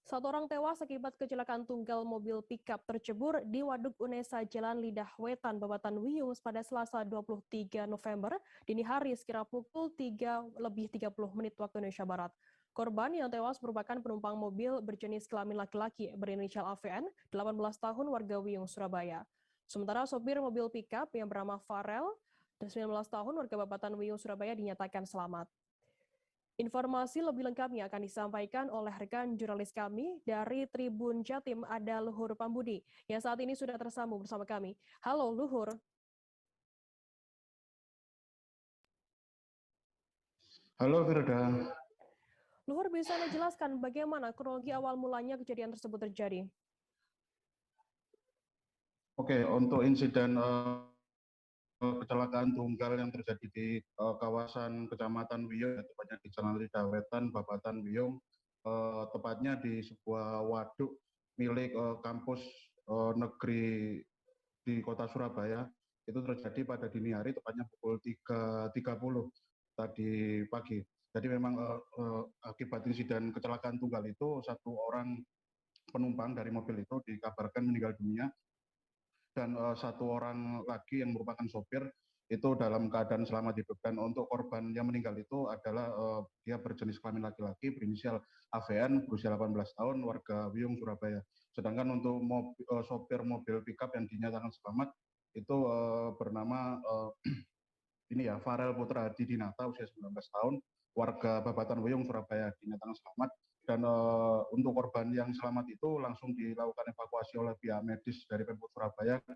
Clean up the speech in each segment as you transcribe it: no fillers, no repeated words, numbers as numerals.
Satu orang tewas akibat kecelakaan tunggal mobil pickup tercebur di Waduk Unesa Jalan Lidah Wetan, Babatan Wiyung pada Selasa 23 November dini hari sekira pukul 3:30 waktu Indonesia Barat. Korban yang tewas merupakan penumpang mobil berjenis kelamin laki-laki berinisial AVN, 18 tahun warga Wiyung, Surabaya. Sementara sopir mobil pickup yang bernama Farel, 19 tahun warga Babatan Wiyung, Surabaya dinyatakan selamat. Informasi lebih lengkapnya akan disampaikan oleh rekan jurnalis kami dari Tribun Jatim, ada Luhur Pambudi, yang saat ini sudah tersambung bersama kami. Halo Luhur. Halo Firda. Luhur, bisa Anda jelaskan bagaimana kronologi awal mulanya kejadian tersebut terjadi? Oke, untuk insiden kecelakaan tunggal yang terjadi di kawasan Kecamatan Wiyung, tepatnya di Jalan Lidah Wetan, Babatan Wiyung, tepatnya di sebuah waduk milik kampus negeri di kota Surabaya, itu terjadi pada dini hari, tepatnya pukul 3.30 tadi pagi. Jadi memang akibat insiden kecelakaan tunggal itu, satu orang penumpang dari mobil itu dikabarkan meninggal dunia, dan satu orang lagi yang merupakan sopir itu dalam keadaan selamat hidup. Dan untuk korban yang meninggal itu adalah dia berjenis kelamin laki-laki berinisial AVN, berusia 18 tahun, warga Wiyung, Surabaya. Sedangkan untuk sopir mobil pickup yang dinyatakan selamat itu bernama Farel Putra Hadi Dinata, usia 19 tahun, warga Babatan Wiyung, Surabaya, dinyatakan selamat. Dan untuk korban yang selamat itu langsung dilakukan evakuasi oleh pihak medis dari Pemkot Surabaya ke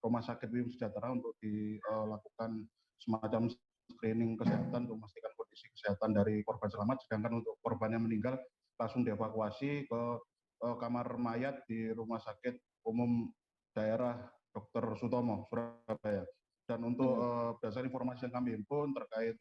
Rumah Sakit Wiyung Sejahtera untuk dilakukan semacam screening kesehatan untuk memastikan kondisi kesehatan dari korban selamat. Sedangkan untuk korban yang meninggal langsung dievakuasi ke kamar mayat di Rumah Sakit Umum Daerah Dr. Sutomo, Surabaya. Dan untuk berdasarkan informasi yang kami himpun terkait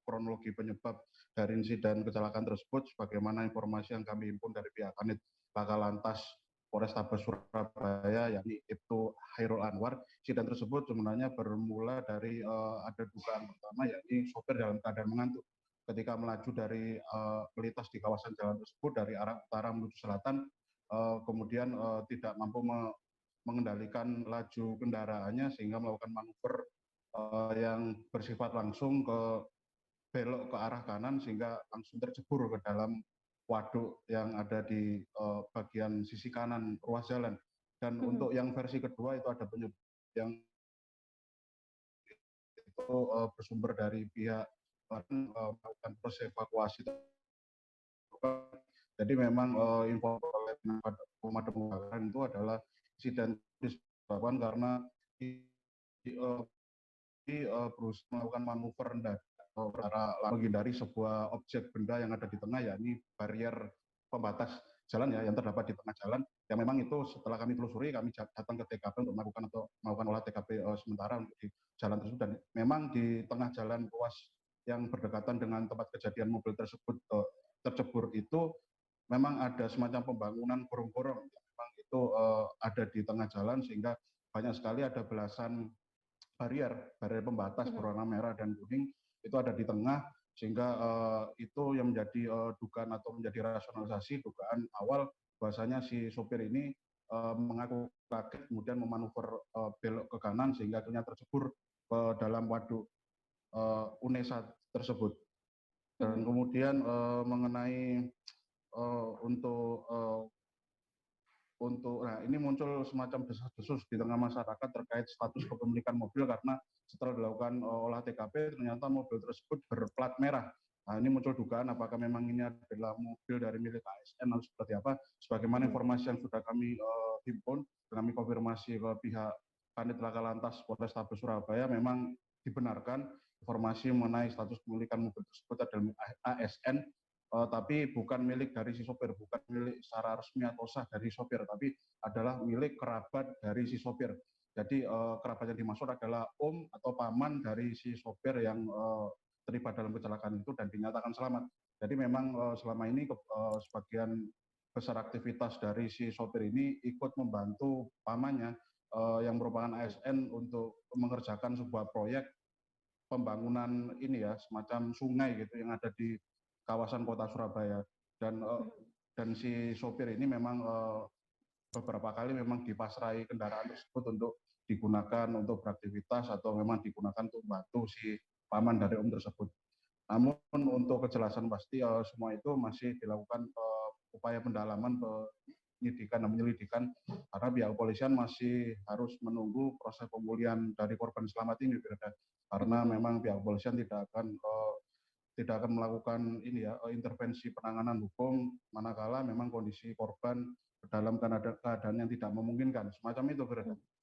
kronologi penyebab dari insiden kecelakaan tersebut, sebagaimana informasi yang kami himpun dari pihak Kanit Laka Lantas Polrestabes Surabaya, yakni Ibtu Hairul Anwar, insiden tersebut sebenarnya bermula dari ada dugaan pertama, yakni sopir dalam keadaan mengantuk ketika melaju dari melintas di kawasan jalan tersebut dari arah utara menuju selatan, kemudian tidak mampu mengendalikan laju kendaraannya sehingga melakukan manuver yang bersifat langsung ke belok ke arah kanan sehingga langsung tercebur ke dalam waduk yang ada di bagian sisi kanan ruas jalan. Dan untuk yang versi kedua itu ada penyebab yang itu bersumber dari pihak melakukan proses evakuasi. Jadi memang info oleh pemadam kebakaran itu adalah insiden disebabkan karena berusaha melakukan manuver menghindari sebuah objek benda yang ada di tengah, yakni barier pembatas jalan ya yang terdapat di tengah jalan, yang memang itu setelah kami telusuri, kami datang ke TKP untuk melakukan olah TKP sementara untuk di jalan tersebut. Dan memang di tengah jalan ruas yang berdekatan dengan tempat kejadian mobil tersebut tercebur itu memang ada semacam pembangunan gorong-gorong yang memang itu ada di tengah jalan, sehingga banyak sekali ada belasan barier pembatas berwarna merah dan kuning itu ada di tengah, sehingga itu yang menjadi dugaan atau menjadi rasionalisasi dugaan awal bahwasanya si sopir ini mengaku kaget kemudian memanuver belok ke kanan sehingga akhirnya tercebur ke dalam waduk Unesa tersebut. Dan kemudian mengenai untuk nah ini muncul semacam desas-desus di tengah masyarakat terkait status kepemilikan mobil, karena setelah dilakukan olah TKP ternyata mobil tersebut berplat merah. Nah, ini muncul dugaan apakah memang ini adalah mobil dari milik ASN atau seperti apa. Sebagaimana informasi yang sudah kami himpun, kami konfirmasi ke pihak Kanit Laka Lantas Polrestabes Surabaya, memang dibenarkan informasi mengenai status kepemilikan mobil tersebut adalah ASN, tapi bukan milik dari si sopir, bukan milik secara resmi atau sah dari sopir, tapi adalah milik kerabat dari si sopir. Jadi kerabat yang dimaksud adalah om atau paman dari si sopir yang terlibat dalam kecelakaan itu dan dinyatakan selamat. Jadi memang selama ini sebagian besar aktivitas dari si sopir ini ikut membantu pamannya yang merupakan ASN untuk mengerjakan sebuah proyek pembangunan ini ya, semacam sungai gitu yang ada di kawasan kota Surabaya. Dan dan si sopir ini memang beberapa kali memang dipasrai kendaraan tersebut untuk digunakan untuk beraktivitas atau memang digunakan untuk membantu si paman dari om tersebut. Namun untuk kejelasan pasti semua itu masih dilakukan upaya pendalaman penyidikan dan penyelidikan karena pihak kepolisian masih harus menunggu proses pemulihan dari korban selamat ini, karena memang pihak kepolisian tidak akan melakukan intervensi penanganan hukum manakala memang kondisi korban dalam keadaan yang tidak memungkinkan. Semacam itu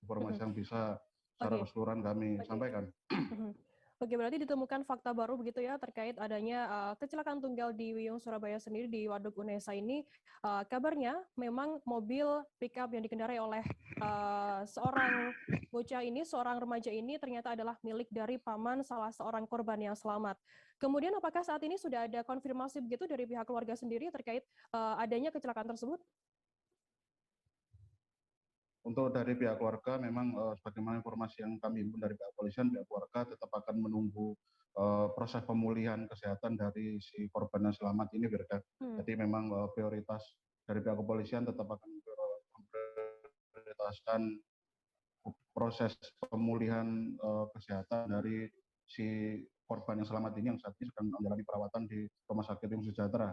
informasi yang bisa secara keseluruhan kami sampaikan. Oke, berarti ditemukan fakta baru begitu ya terkait adanya kecelakaan tunggal di Wiyung, Surabaya sendiri di Waduk Unesa ini. Kabarnya memang mobil pickup yang dikendarai oleh seorang bocah ini, seorang remaja ini ternyata adalah milik dari paman salah seorang korban yang selamat. Kemudian apakah saat ini sudah ada konfirmasi begitu dari pihak keluarga sendiri terkait adanya kecelakaan tersebut? Untuk dari pihak keluarga memang sebagaimana informasi yang kami himpun dari pihak kepolisian, pihak keluarga tetap akan menunggu proses pemulihan kesehatan dari si korban yang selamat ini, Jadi memang prioritas dari pihak kepolisian tetap akan memprioritaskan proses pemulihan kesehatan dari si korban yang selamat ini yang saat ini sedang menjalani perawatan di Rumah Sakit Umum Sejahtera.